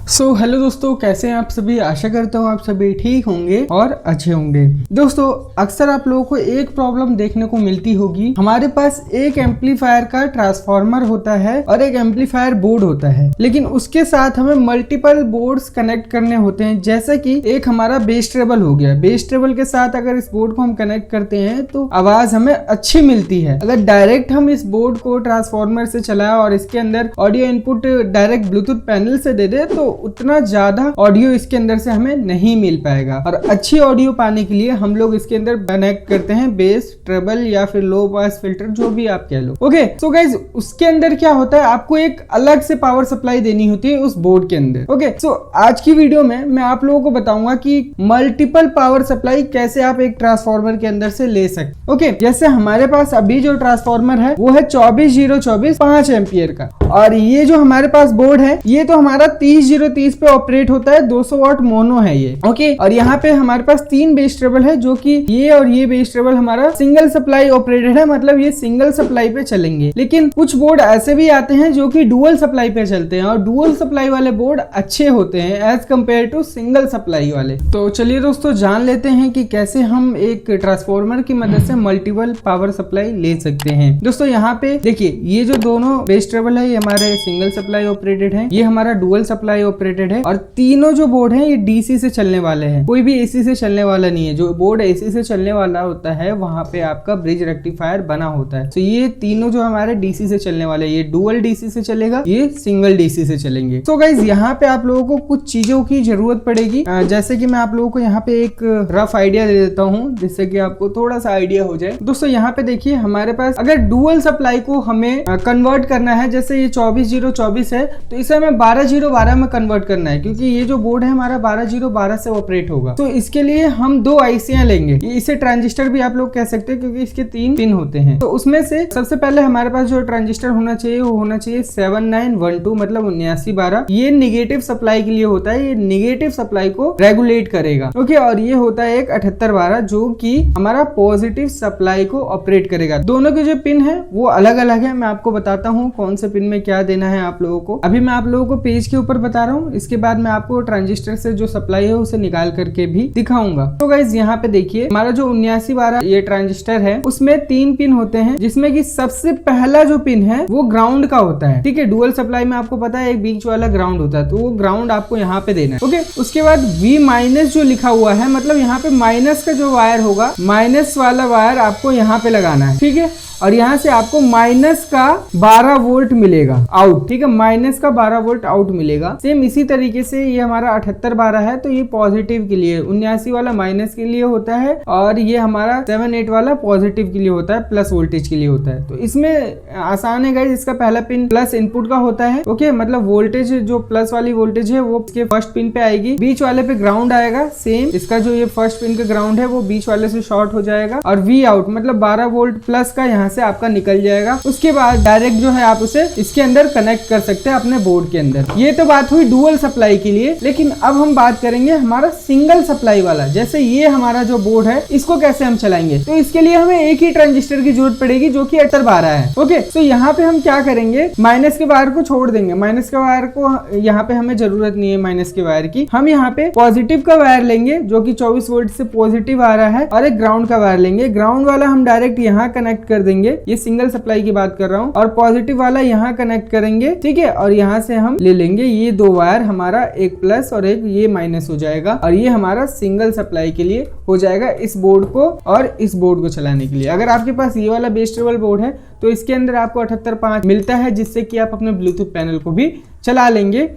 Hello दोस्तों, कैसे हैं आप सभी। आशा करता हूँ आप सभी ठीक होंगे और अच्छे होंगे। दोस्तों, अक्सर आप लोगों को एक प्रॉब्लम देखने को मिलती होगी। हमारे पास एक एम्पलीफायर का ट्रांसफार्मर होता है और एक एम्पलीफायर बोर्ड होता है, लेकिन उसके साथ हमें मल्टीपल बोर्ड्स कनेक्ट करने होते हैं। जैसे कि एक हमारा बेस ट्रेबल हो गया, बेस ट्रेबल के साथ अगर इस बोर्ड को हम कनेक्ट करते हैं तो आवाज हमें अच्छी मिलती है। अगर डायरेक्ट हम इस बोर्ड को ट्रांसफार्मर से चलाएं और इसके अंदर audio input direct Bluetooth panel से दे दे तो उतना ज्यादा ऑडियो इसके अंदर से हमें नहीं मिल पाएगा। और अच्छी ऑडियो पाने के लिए हम लोग इसके अंदर कनेक्ट करते हैं बेस ट्रेबल या फिर लो पास फिल्टर, जो भी आप कह लो। ओके, सो गाइज, उसके अंदर क्या होता है, आपको एक अलग से पावर सप्लाई देनी होती है उस बोर्ड के अंदर। ओके, सो आज की वीडियो में मैं आप लोगों को बताऊंगा कि मल्टीपल पावर सप्लाई कैसे आप एक ट्रांसफार्मर के अंदर से ले सकते। ओके, जैसे हमारे पास अभी जो ट्रांसफार्मर है वो है 24024 5 एम्पियर का, और ये जो हमारे पास बोर्ड है ये तो हमारा 30030 पे ऑपरेट होता है। 200 वाट मोनो है ये। ओके, और यहाँ पे हमारे पास 3 बेस ट्रेबल है, जो कि ये और ये बेस ट्रेबल हमारा सिंगल सप्लाई ऑपरेटेड है, मतलब ये सिंगल सप्लाई पे चलेंगे। लेकिन कुछ बोर्ड ऐसे भी आते हैं जो कि डुअल सप्लाई पे चलते हैं, और डुअल सप्लाई वाले बोर्ड अच्छे होते हैं as compare to single supply वाले। तो चलिए दोस्तों, जान लेते हैं कि कैसे हम एक ट्रांसफार्मर की मदद से मल्टीपल पावर सप्लाई ले सकते हैं। दोस्तों, यहाँ पे देखिए, ये जो दोनों बेस ट्रेबल है ये हमारे सिंगल सप्लाई ऑपरेटेड है, ये हमारा डुअल सप्लाई ऑपरेटेड है, और तीनों जो बोर्ड है ये डीसी से चलने वाले हैं, कोई भी एसी से चलने वाला नहीं है। जो बोर्ड एसी से चलने वाला होता है वहां पे आपका ब्रिज रेक्टिफायर बना होता है। तो ये तीनों जो हमारे डीसी से चलने वाले, ये डुअल डीसी से चलेगा, ये सिंगल डीसी से चलेंगे। तो गाइज, यहाँ पे आप लोगों को कुछ चीजों की जरूरत पड़ेगी, जैसे कि मैं आप लोगों को यहाँ पे एक रफ आइडिया दे देता हूँ जिससे कि आपको थोड़ा सा आइडिया हो जाए। दोस्तों, यहाँ पे देखिए, हमारे पास अगर डुअल सप्लाई को हमें कन्वर्ट करना है, जैसे ये 24024 है तो इसे हमें 12012 में कन्वर्ट करना है, क्योंकि ये जो बोर्ड है हमारा 12012 से ऑपरेट होगा। तो इसके लिए हम 2 आईसियां लेंगे। इसे ट्रांजिस्टर भी आप लोग कह सकते हैं, क्योंकि इसके 3 पिन होते हैं। तो उसमें से सबसे पहले हमारे पास जो ट्रांजिस्टर होना चाहिए वो होना चाहिए 7912, मतलब 7912। ये निगेटिव सप्लाई के लिए होता है, ये निगेटिव सप्लाई को रेगुलेट करेगा। ओके, और ये होता है एक 7812 जो कि हमारा पॉजिटिव सप्लाई को ऑपरेट करेगा। दोनों के जो पिन है वो अलग अलग है, मैं आपको बताता हूँ कौन से पिन में क्या देना है आप लोगों को। अभी मैं आप लोगों को पेज के ऊपर बता रहा हूँ, इसके बाद मैं आपको ट्रांजिस्टर से जो सप्लाई है उसे निकाल करके भी दिखाऊंगा। तो गाइज, यहाँ पे देखिए, हमारा जो 7912 ये ट्रांजिस्टर है उसमें 3 पिन होते हैं, जिसमें कि सबसे पहला जो पिन है वो ग्राउंड का होता है। ठीक है, डुअल सप्लाई में आपको पता है एक बीच वाला ग्राउंड होता है, तो वो ग्राउंड आपको यहाँ पे देना है। ओके, उसके बाद V- जो लिखा हुआ है, मतलब यहाँ पे माइनस का जो वायर होगा, माइनस वाला वायर आपको यहाँ पे लगाना है। ठीक है, और यहाँ से आपको माइनस का 12 वोल्ट मिलेगा आउट। ठीक है, माइनस का 12 वोल्ट आउट मिलेगा। सेम इसी तरीके से ये हमारा 7812 है तो ये पॉजिटिव के लिए, 79 वाला माइनस के लिए होता है, और ये हमारा 78 वाला पॉजिटिव के लिए होता है, प्लस वोल्टेज के लिए होता है। तो इसमें आसान है गाइस, इसका पहला पिन प्लस इनपुट का होता है। ओके, मतलब वोल्टेज जो प्लस वाली वोल्टेज है वो इसके फर्स्ट पिन पे आएगी, बीच वाले पे ग्राउंड आएगा। सेम इसका जो ये फर्स्ट पिन का ग्राउंड है वो बीच वाले से शॉर्ट हो जाएगा, और वी आउट मतलब 12 वोल्ट प्लस का यहाँ से आपका निकल जाएगा। उसके बाद डायरेक्ट जो है आप उसे इसके अंदर कनेक्ट कर सकते हैं अपने बोर्ड के अंदर। ये तो बात हुई डुअल सप्लाई के लिए, लेकिन अब हम बात करेंगे हमारा सिंगल सप्लाई वाला। जैसे ये हमारा जो बोर्ड है इसको कैसे हम चलाएंगे, तो इसके लिए हमें एक ही ट्रांजिस्टर की जरूरत पड़ेगी जो कि 7812 है। ओके, तो यहाँ पे हम क्या करेंगे, माइनस के वायर को छोड़ देंगे। माइनस के वायर को यहाँ पे हमें जरूरत नहीं है, माइनस के वायर की। हम यहाँ पे पॉजिटिव का वायर लेंगे जो कि 24 वोल्ट से पॉजिटिव आ रहा है, और एक ग्राउंड का वायर लेंगे। ग्राउंड वाला हम डायरेक्ट यहाँ कनेक्ट कर देंगे, ये सिंगल सप्लाई की बात कर रहा हूँ, और पॉजिटिव वाला यहाँ कनेक्ट करेंगे। ठीक है, और यहाँ से हम ले लेंगे ये 2 वायर, हमारा एक प्लस और एक ये माइनस हो जाएगा, और ये हमारा सिंगल सप्लाई के लिए हो जाएगा इस बोर्ड को और इस बोर्ड को चलाने के लिए। अगर आपके पास ये वाला बेस ट्रेबल बोर्ड है तो इसके अंदर आपको 78.5 मिलता है, जिससे कि आप अपने ब्लूटूथ पैनल को भी चला लेंगे।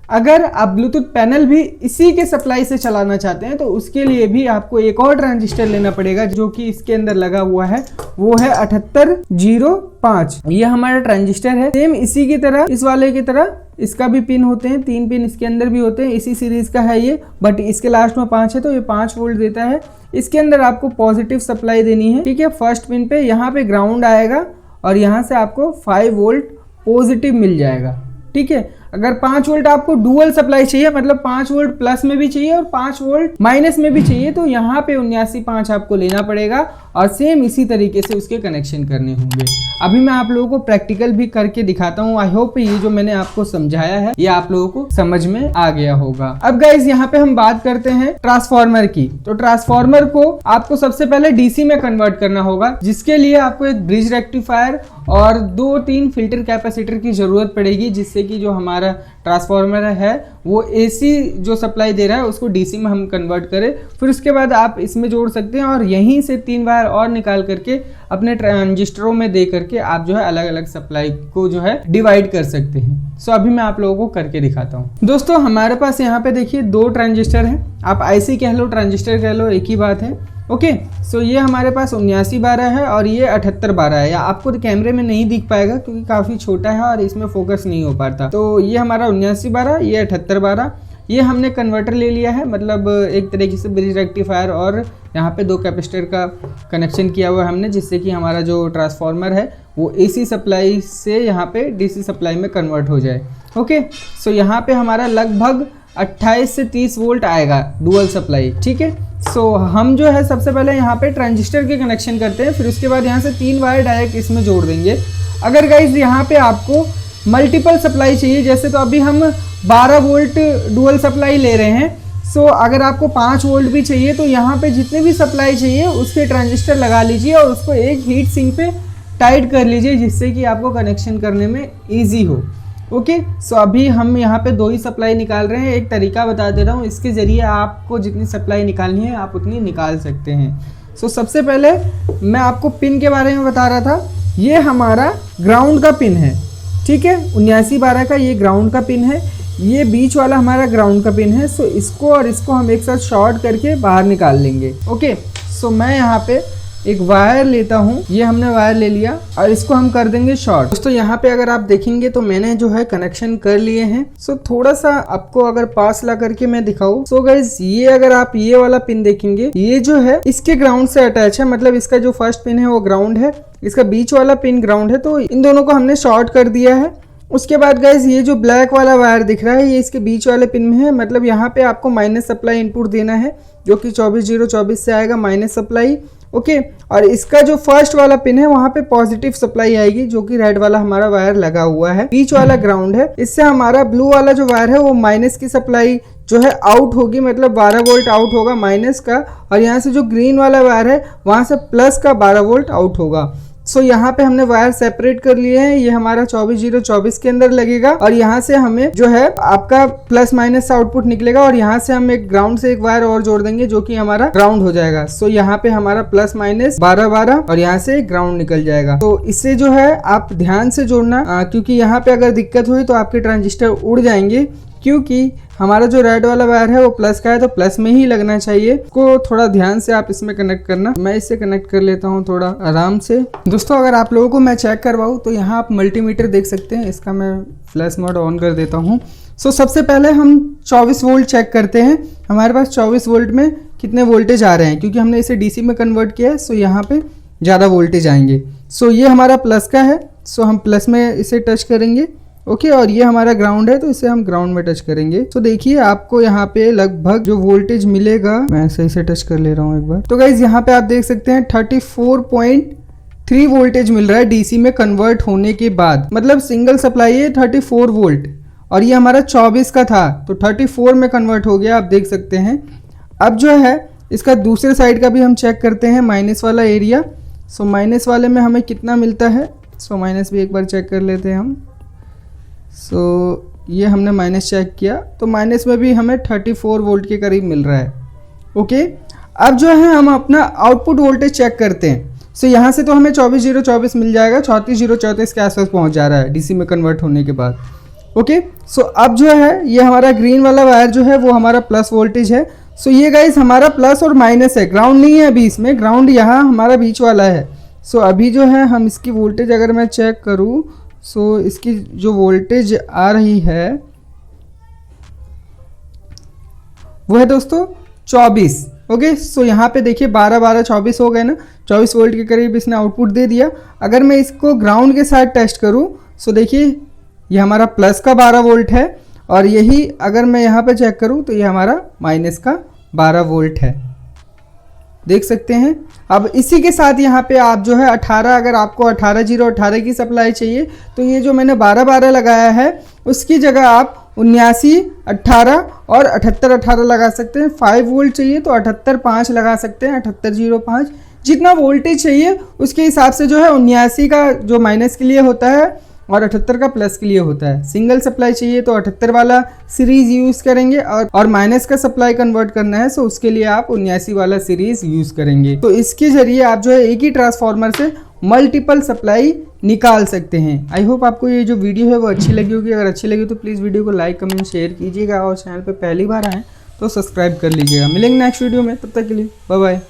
अगर आप ब्लूटूथ पैनल भी इसी के सप्लाई से चलाना चाहते हैं तो उसके लिए भी आपको एक और ट्रांजिस्टर लेना पड़ेगा, जो कि इसके अंदर लगा हुआ है, वो है 7805। ये हमारा ट्रांजिस्टर है। सेम इसी की तरह, इस वाले की तरह इसका भी पिन होते हैं, 3 पिन इसके अंदर भी होते हैं। इसी सीरीज का है ये, बट इसके लास्ट में 5 है तो ये 5 वोल्ट देता है। इसके अंदर आपको पॉजिटिव सप्लाई देनी है। ठीक है, फर्स्ट पिन पे यहाँ पे ग्राउंड आएगा, और यहाँ से आपको 5 वोल्ट पॉजिटिव मिल जाएगा। ठीक है, अगर 5 वोल्ट आपको डुअल सप्लाई चाहिए, मतलब 5 वोल्ट प्लस में भी चाहिए और 5 वोल्ट माइनस में भी चाहिए, तो यहाँ पे 79.5 आपको लेना पड़ेगा, और सेम इसी तरीके से उसके कनेक्शन करने होंगे। अभी मैं आप लोगों को प्रैक्टिकल भी करके दिखाता हूँ। आई होप ये जो मैंने आपको समझाया है ये आप लोगों को समझ में आ गया होगा। अब गाइज यहाँ पे हम बात करते हैं ट्रांसफार्मर की। तो ट्रांसफार्मर को आपको सबसे पहले डीसी में कन्वर्ट करना होगा, जिसके लिए आपको एक ब्रिज रेक्टिफायर और 2-3 फिल्टर कैपेसिटर की जरूरत पड़ेगी, जिससे कि जो हमारा ट्रांसफार्मर है वो एसी जो सप्लाई दे रहा है उसको डीसी में हम कन्वर्ट करें। फिर उसके बाद आप इसमें जोड़ सकते हैं और यहीं से 3 वायर और निकाल करके अपने ट्रांजिस्टरों में दे करके आप जो है अलग अलग सप्लाई को जो है डिवाइड कर सकते हैं। सो अभी मैं आप लोगों को करके दिखाता हूँ। दोस्तों हमारे पास यहाँ पे देखिए 2 ट्रांजिस्टर हैं, आप आईसी कह लो ट्रांजिस्टर कह लो, एक ही बात है। ओके सो ये हमारे पास 7912 है और ये 7812 है। या आपको कैमरे में नहीं दिख पाएगा क्योंकि काफ़ी छोटा है और इसमें फोकस नहीं हो पाता। तो ये हमारा 7912, ये 7812। ये हमने कन्वर्टर ले लिया है, मतलब एक तरीके से ब्रिज रेक्टिफायर और यहाँ पे 2 कैपेसिटर का कनेक्शन किया हुआ है हमने, जिससे कि हमारा जो ट्रांसफार्मर है वो एसी सप्लाई से यहाँ पे डीसी सप्लाई में कन्वर्ट हो जाए। ओके सो यहाँ पे हमारा लगभग 28 से 30 वोल्ट आएगा डुअल सप्लाई। ठीक है, सो हम जो है सबसे पहले यहाँ पे ट्रांजिस्टर के कनेक्शन करते हैं, फिर उसके बाद यहाँ से 3 वायर डायरेक्ट इसमें जोड़ देंगे। अगर गाइज यहाँ पे आपको मल्टीपल सप्लाई चाहिए, जैसे तो अभी हम 12 वोल्ट डुअल सप्लाई ले रहे हैं, सो अगर आपको 5 वोल्ट भी चाहिए तो यहाँ पे जितने भी सप्लाई चाहिए उसके ट्रांजिस्टर लगा लीजिए और उसको एक हीट सिंक पे टाइट कर लीजिए, जिससे कि आपको कनेक्शन करने में ईजी हो। ओके सो अभी हम यहाँ पे 2 ही सप्लाई निकाल रहे हैं। एक तरीका बता दे रहा हूँ, इसके ज़रिए आपको जितनी सप्लाई निकालनी है आप उतनी निकाल सकते हैं। सो सबसे पहले मैं आपको पिन के बारे में बता रहा था। ये हमारा ग्राउंड का पिन है, ठीक है, 7912 का ये ग्राउंड का पिन है। ये बीच वाला हमारा ग्राउंड का पिन है। सो इसको और इसको हम एक साथ शॉर्ट करके बाहर निकाल लेंगे। ओके सो मैं यहाँ पे एक वायर लेता हूँ, ये हमने वायर ले लिया और इसको हम कर देंगे शॉर्ट। दोस्तों यहाँ पे अगर आप देखेंगे तो मैंने जो है कनेक्शन कर लिए हैं। सो थोड़ा सा आपको अगर पास ला करके मैं दिखाऊँ, सो गाइस ये अगर आप ये वाला पिन देखेंगे ये जो है इसके ग्राउंड से अटैच है, मतलब इसका जो फर्स्ट पिन है वो ग्राउंड है, इसका बीच वाला पिन ग्राउंड है। तो इन दोनों को हमने शॉर्ट कर दिया है। उसके बाद गाइज ये जो ब्लैक वाला वायर दिख रहा है ये इसके बीच वाले पिन में है, मतलब यहाँ पे आपको माइनस सप्लाई इनपुट देना है, जो कि 24024 से आएगा माइनस सप्लाई। ओके और इसका जो फर्स्ट वाला पिन है वहाँ पे पॉजिटिव सप्लाई आएगी, जो कि रेड वाला हमारा वायर लगा हुआ है। बीच वाला ग्राउंड है, इससे हमारा ब्लू वाला जो वायर है वो माइनस की सप्लाई जो है आउट होगी, मतलब 12 वोल्ट आउट होगा माइनस का, और यहाँ से जो ग्रीन वाला वायर है वहाँ से प्लस का 12 वोल्ट आउट होगा। सो यहाँ पे हमने वायर सेपरेट कर लिए हैं। ये हमारा 24024 के अंदर लगेगा और यहाँ से हमें जो है आपका प्लस माइनस आउटपुट निकलेगा और यहाँ से हम एक ग्राउंड से एक वायर और जोड़ देंगे जो कि हमारा ग्राउंड हो जाएगा। सो यहाँ पे हमारा प्लस माइनस 12-12 और यहाँ से ग्राउंड निकल जाएगा। तो इससे जो है आप ध्यान से जोड़ना, क्योंकि यहाँ पे अगर दिक्कत हुई तो आपके ट्रांजिस्टर उड़ जाएंगे, क्योंकि हमारा जो रेड वाला वायर है वो प्लस का है तो प्लस में ही लगना चाहिए। को थोड़ा ध्यान से आप इसमें कनेक्ट करना। मैं इससे कनेक्ट कर लेता हूँ थोड़ा आराम से। दोस्तों अगर आप लोगों को मैं चेक करवाऊँ तो यहाँ आप मल्टीमीटर देख सकते हैं, इसका मैं फ्लैश मोड ऑन कर देता हूँ। सो सबसे पहले हम 24 वोल्ट चेक करते हैं, हमारे पास 24 वोल्ट में कितने वोल्टेज आ रहे हैं, क्योंकि हमने इसे डीसी में कन्वर्ट किया है। सो यहाँ पे ज़्यादा वोल्टेज आएंगे। सो ये हमारा प्लस का है, सो हम प्लस में इसे टच करेंगे। ओके और ये हमारा ग्राउंड है तो इसे हम ग्राउंड में टच करेंगे। तो देखिए आपको यहाँ पे लगभग जो वोल्टेज मिलेगा, मैं सही से टच कर ले रहा हूँ एक बार। तो गाइज यहाँ पे आप देख सकते हैं 34.3 वोल्टेज मिल रहा है डीसी में कन्वर्ट होने के बाद, मतलब सिंगल सप्लाई है 34 वोल्ट और ये हमारा 24 का था तो 34 में कन्वर्ट हो गया, आप देख सकते हैं। अब जो है इसका दूसरे साइड का भी हम चेक करते हैं, माइनस वाला एरिया। सो माइनस वाले में हमें कितना मिलता है, सो माइनस भी एक बार चेक कर लेते हैं हम। सो ये हमने माइनस चेक किया तो माइनस में भी हमें 34 वोल्ट के करीब मिल रहा है। ओके अब जो है हम अपना आउटपुट वोल्टेज चेक करते हैं। सो यहाँ से तो हमें 24024 मिल जाएगा, 34034 के आसपास पहुँच जा रहा है डीसी में कन्वर्ट होने के बाद। ओके सो अब जो है ये हमारा ग्रीन वाला वायर जो है वो हमारा प्लस वोल्टेज है। सो ये गाइस हमारा प्लस और माइनस है, ग्राउंड नहीं है अभी इसमें, ग्राउंड यहाँ हमारा बीच वाला है। सो अभी जो है हम इसकी वोल्टेज अगर मैं चेक करूँ, सो इसकी जो वोल्टेज आ रही है वो है दोस्तों 24। ओके सो यहाँ पे देखिए 12-12 24 हो गए ना, 24 वोल्ट के करीब इसने आउटपुट दे दिया। अगर मैं इसको ग्राउंड के साथ टेस्ट करूँ, सो देखिए ये हमारा प्लस का 12 वोल्ट है और यही अगर मैं यहाँ पे चेक करूँ तो ये हमारा माइनस का 12 वोल्ट है। देख सकते हैं। अब इसी के साथ यहाँ पे आप जो है 18, अगर आपको 18/0/18 की सप्लाई चाहिए तो ये जो मैंने 12/12 लगाया है उसकी जगह आप 79/18 और 78/18 लगा सकते हैं। 5 वोल्ट चाहिए तो 78/5 लगा सकते हैं, 78/05। जितना वोल्टेज चाहिए उसके हिसाब से जो है 79 का जो माइनस के लिए होता है और 78 का प्लस के लिए होता है। सिंगल सप्लाई चाहिए तो 78 वाला सीरीज यूज़ करेंगे और माइनस का सप्लाई कन्वर्ट करना है तो उसके लिए आप 79 वाला सीरीज यूज़ करेंगे। तो इसके जरिए आप जो है एक ही ट्रांसफार्मर से मल्टीपल सप्लाई निकाल सकते हैं। आई होप आपको ये जो वीडियो है वो अच्छी लगी होगी। अगर अच्छी लगी तो प्लीज़ वीडियो को लाइक कमेंट शेयर कीजिएगा और चैनल पर पहली बार आएँ तो सब्सक्राइब कर लीजिएगा। मिलेंगे नेक्स्ट वीडियो में, तब तक के लिए बाय बाय।